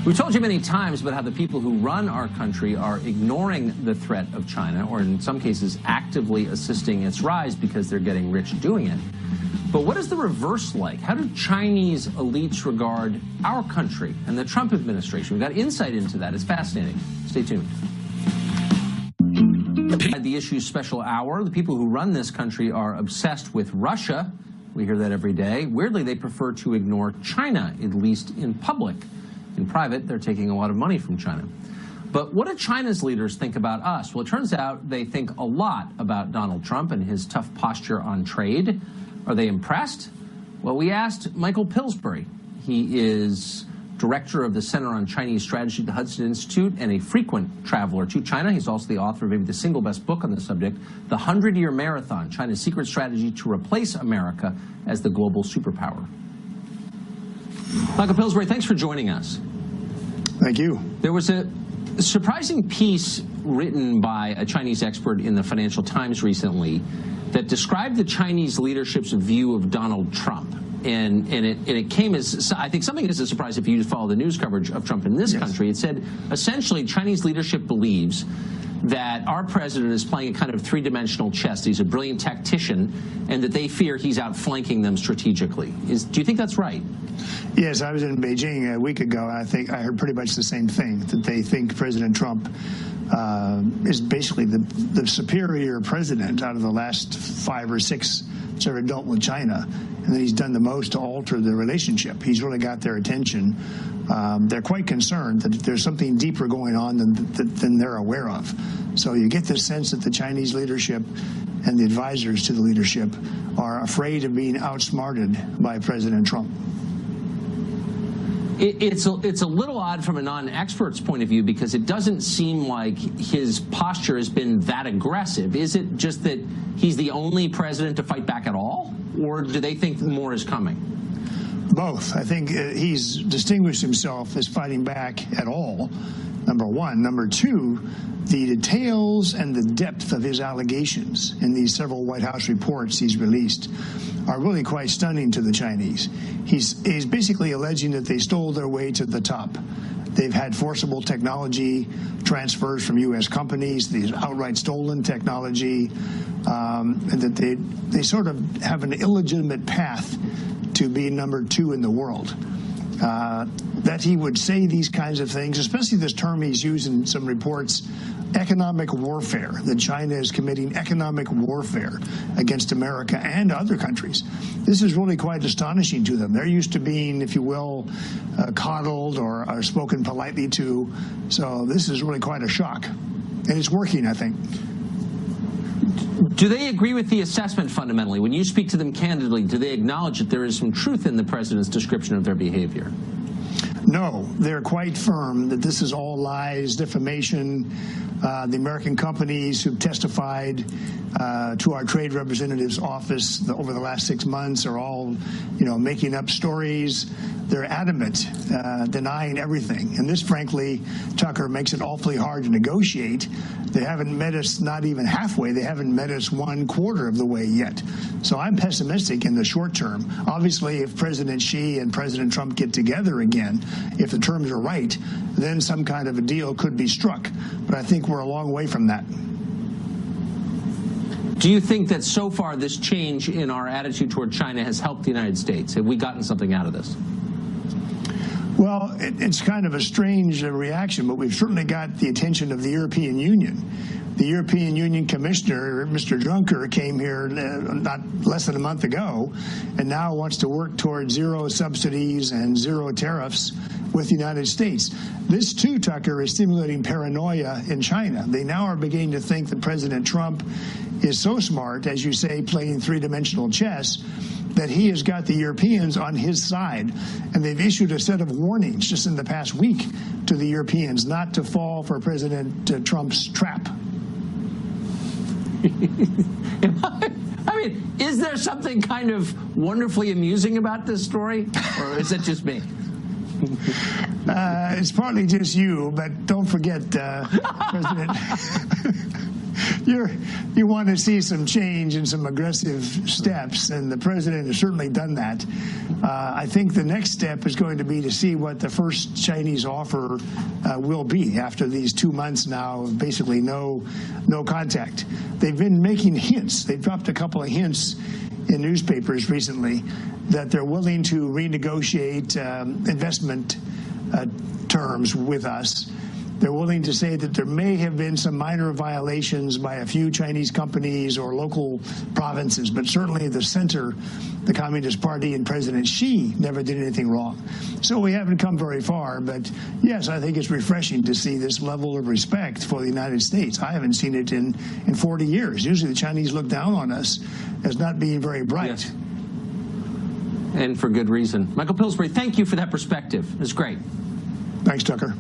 We've told you many times about how the people who run our country are ignoring the threat of China, or in some cases actively assisting its rise because they're getting rich doing it. But what is the reverse like? How do Chinese elites regard our country and the Trump administration? We've got insight into that. It's fascinating. Stay tuned. The Issues special hour. The people who run this country are obsessed with Russia. We hear that every day. Weirdly, they prefer to ignore China, at least in public. In private, they're taking a lot of money from China. But what do China's leaders think about us? Well, it turns out they think a lot about Donald Trump and his tough posture on trade. Are they impressed? Well, we asked Michael Pillsbury. He is director of the Center on Chinese Strategy at the Hudson Institute and a frequent traveler to China. He's also the author of maybe the single best book on the subject, The 100-Year Marathon, China's Secret Strategy to Replace America as the Global Superpower. Michael Pillsbury, thanks for joining us. Thank you. There was a surprising piece written by a Chinese expert in the Financial Times recently that described the Chinese leadership's view of Donald Trump. And it came as, I think, something as a surprise if you just follow the news coverage of Trump in this country. It said, essentially, Chinese leadership believes that our president is playing a kind of three-dimensional chess. He's a brilliant tactician, and that they fear he's outflanking them strategically. Do you think that's right? Yes, I was in Beijing a week ago, and I think I heard pretty much the same thing, that they think President Trump is basically the superior president out of the last 5 or 6 that's ever dealt with China, and that he's done the most to alter the relationship. He's really got their attention. They're quite concerned that there's something deeper going on than they're aware of. So you get this sense that the Chinese leadership and the advisors to the leadership are afraid of being outsmarted by President Trump. It's a little odd from a non-expert's point of view because it doesn't seem like his posture has been that aggressive. Is it just that he's the only president to fight back at all, or do they think more is coming? Both. I think he's distinguished himself as fighting back at all, number one. Number two, the details and the depth of his allegations in these several White House reports he's released are really quite stunning to the Chinese. He's basically alleging that they stole their way to the top. They've had forcible technology transfers from U.S. companies, these outright stolen technology, and that they sort of have an illegitimate path to be number 2 in the world. That he would say these kinds of things, especially this term he's used in some reports, economic warfare, that China is committing economic warfare against America and other countries. This is really quite astonishing to them. They're used to being, if you will, coddled or spoken politely to. So this is really quite a shock. And it's working, I think. Do they agree with the assessment fundamentally? When you speak to them candidly, do they acknowledge that there is some truth in the president's description of their behavior? No, they're quite firm that this is all lies, defamation. The American companies who've testified to our trade representative's office over the last 6 months are all, making up stories. They're adamant, denying everything. And this, frankly, Tucker, makes it awfully hard to negotiate. They haven't met us not even halfway. They haven't met us 1/4 of the way yet. So I'm pessimistic in the short term. Obviously, if President Xi and President Trump get together again, if the terms are right, then some kind of a deal could be struck. But I think we're a long way from that. Do you think that so far this change in our attitude toward China has helped the United States? Have we gotten something out of this? Well, it's kind of a strange reaction, but we've certainly got the attention of the European Union. The European Union Commissioner, Mr. Juncker, came here not less than a month ago and now wants to work toward zero subsidies and zero tariffs with the United States. This, too, Tucker, is stimulating paranoia in China. They now are beginning to think that President Trump is so smart, as you say, playing three-dimensional chess, that he has got the Europeans on his side. And they've issued a set of warnings just in the past week to the Europeans not to fall for President Trump's trap. I mean, is there something kind of wonderfully amusing about this story, or is it just me? It's partly just you, but don't forget, President you want to see some change and some aggressive steps, and the president has certainly done that. I think the next step is going to be to see what the first Chinese offer will be after these 2 months now of basically no contact. They've been making hints. They've dropped a couple of hints in newspapers recently that they're willing to renegotiate investment terms with us. They're willing to say that there may have been some minor violations by a few Chinese companies or local provinces, but certainly the center, the Communist Party and President Xi, never did anything wrong. So we haven't come very far, but yes, I think it's refreshing to see this level of respect for the United States. I haven't seen it in 40 years. Usually the Chinese look down on us as not being very bright. Yes. And for good reason. Michael Pillsbury, thank you for that perspective. It's great. Thanks, Tucker.